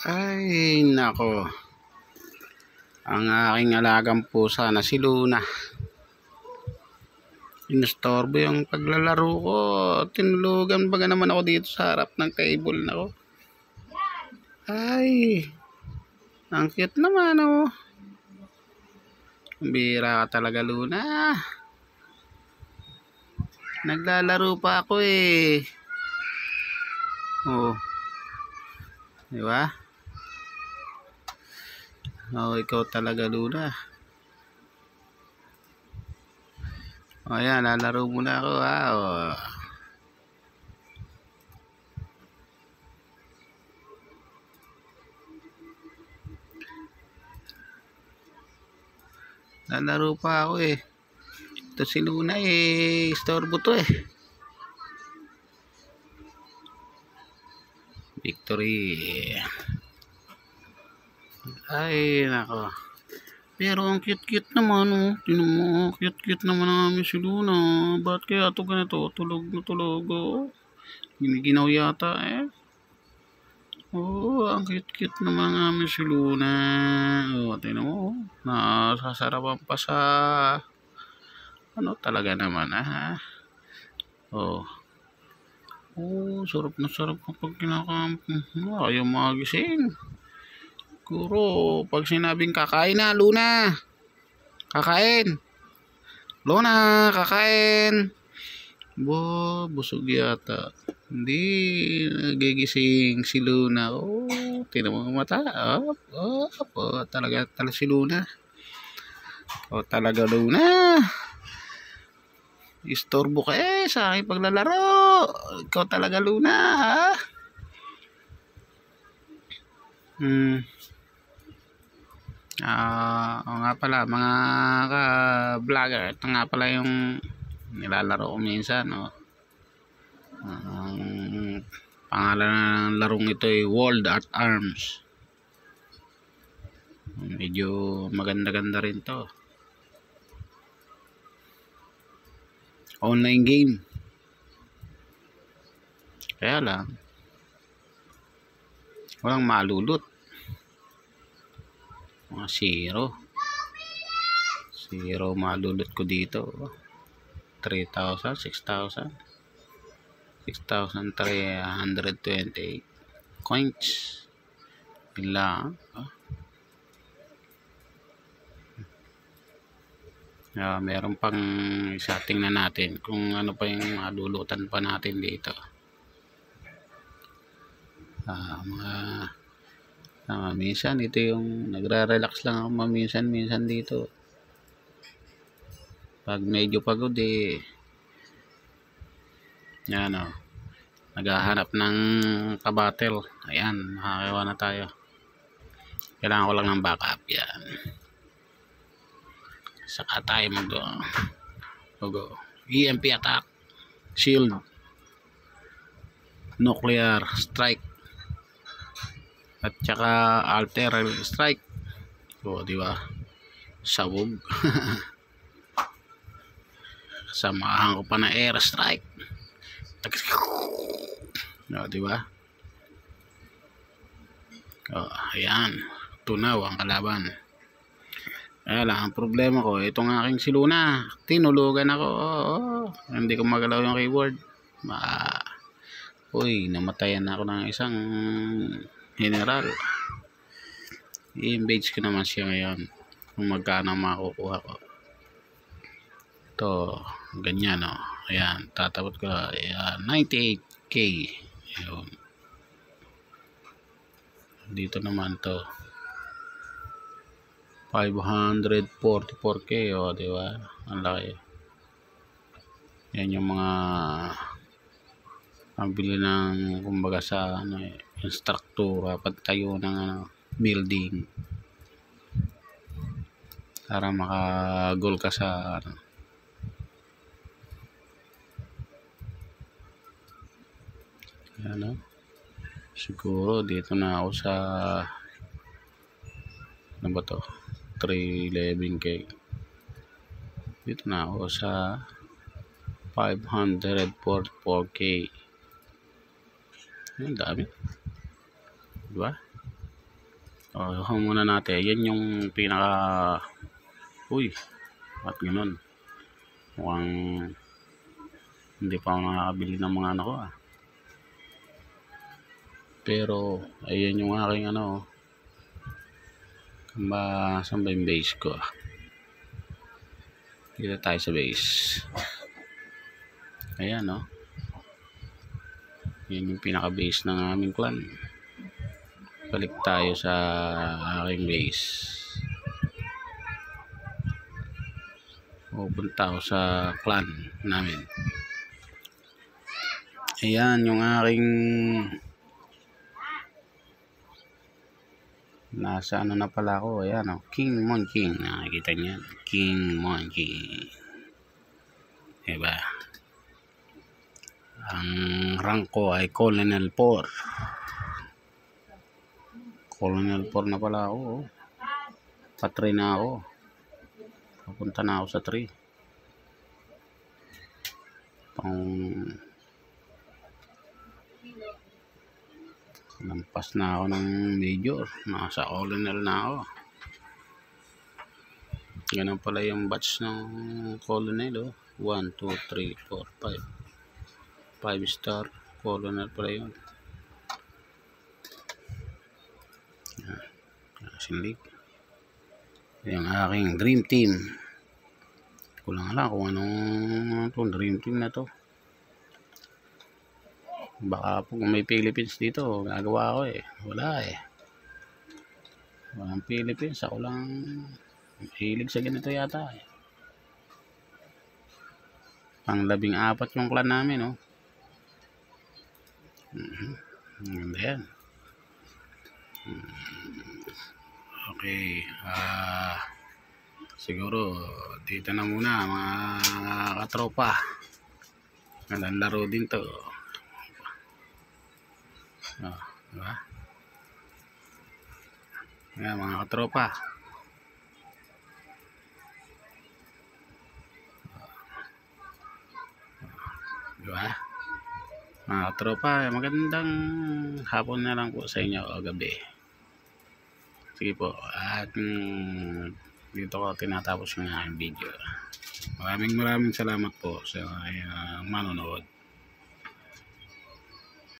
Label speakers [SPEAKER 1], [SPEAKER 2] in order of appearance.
[SPEAKER 1] Ay, nako. Ang aking alagang pusa na si Luna. Inistorbo yung paglalaro ko. Tinulugan baga naman ako dito sa harap ng table na ko. Ay, ang cute naman oh. Bira ka talaga, Luna. Naglalaro pa ako eh. Oh. Diba? Oh, ikaw talaga, Luna. O yan, lalaro muna ako ha. O. Lalaro pa ako eh. Ito si Luna eh. Istorbo to eh. Victory. Ay, nako. Pero ang cute-cute naman oh. Tinan mo, cute-cute naman namin si Luna. Ba't kaya ito ganito? Tulog na tulog oh. Giniginaw yata eh. Oo, ang cute-cute naman namin si Luna. Oh, tinan mo. Nasasarapan pa sa ano talaga naman ah. Oh. Oh, sarap na sarap kapag kinakampong. Ayaw magising. Siguro, pag sinabing kakain na, Luna. Kakain. Luna, kakain. Busog yata. Hindi nagigising si Luna. Oh, tinan mo ang mata. Talaga si Luna. Oh, talaga Luna. Istorbo ka eh sa aking paglalaro. Ikaw talaga Luna ha. Oo nga pala mga ka-vlogger, ito nga pala yung nilalaro ko minsan no? Ang pangalan ng larong ito ay World at Arms. Medyo maganda-ganda rin to. Online game. Kaya lang walang malulot. Mga zero malulot ko dito. 3,000, 6,000, 6,328 coins. Ilang meron pang isa, tingnan natin kung ano pa yung malulutan pa natin dito. Minsan ito yung nagre-relax lang ako minsan dito pag medyo pagod eh. Yan o, naghahanap ng kabatel. Ayan, nakakuha na tayo. Kailangan ko lang ng backup. Yan, saka tayo mag-go. EMP attack, shield, nuclear strike, at saka artillery strike. O, diba? Sabog. Samahan ko pa na air strike. O, diba? O, ayan. Tunaw ang kalaban. Kaya lang, ang problema ko, itong aking si Luna, tinulugan ako. Hindi ko magalaw yung keyboard. Uy, namatayan ako ng isang general. I-engage ko naman siya ngayon kung magkano makukuha ko. Ito, ganyan o. Ayan, tatapot ko 98k. Ayun. Dito naman to 544k o, diba? Ang laki. Yan yung mga pambili ng kumbaga sa ano, instruktura pagtayo ng ano, building para makagol ka sa ano. Ano? Siguro dito na ako sa ano ba to? 311k. Dito na ako sa 544k. Ang dami. Diba? O, muna natin. Yan yung pinaka... Uy, at ganun. Mukhang hindi pa ako nakakabili ng mga ko ah. Pero, ayan yung aking saan ba yung base ko ah? Dito tayo sa base. Ayan yan yung pinaka base ng aming clan. Balik tayo sa aking base. Pupunta ako sa clan namin. Ayan yung aking nasa na pala ako. Ayan King Monkey. Nakikita niyan, King Monkey, diba? Ang rank ko ay Colonel 4. Colonel 4 na pala ako. Pa-3 na ako. Papunta na ako sa 3. Lampas na ako ng major. Nasa colonel na ako. Ganun pala yung batch ng colonel 1, 2, 3, 4, 5. 5 star colonel pala yun. Sinlig. Yung aking dream team. Kulang lang kung anong dream team na to. Baka kung may Philippines dito, gagawa ko wala walang Philippines. Ako lang hilig sa ganito yata Pang 14 yung clan namin Ganda yan. Okay, siguro dito na muna mga katropa. Magandang laro din to. Diba? Ayan mga katropa. Diba? Mga katropa, magandang hapon na lang po sa inyo o gabi. Sige po, at dito ko tinatapos yung aking video. Maraming salamat po sa manonood.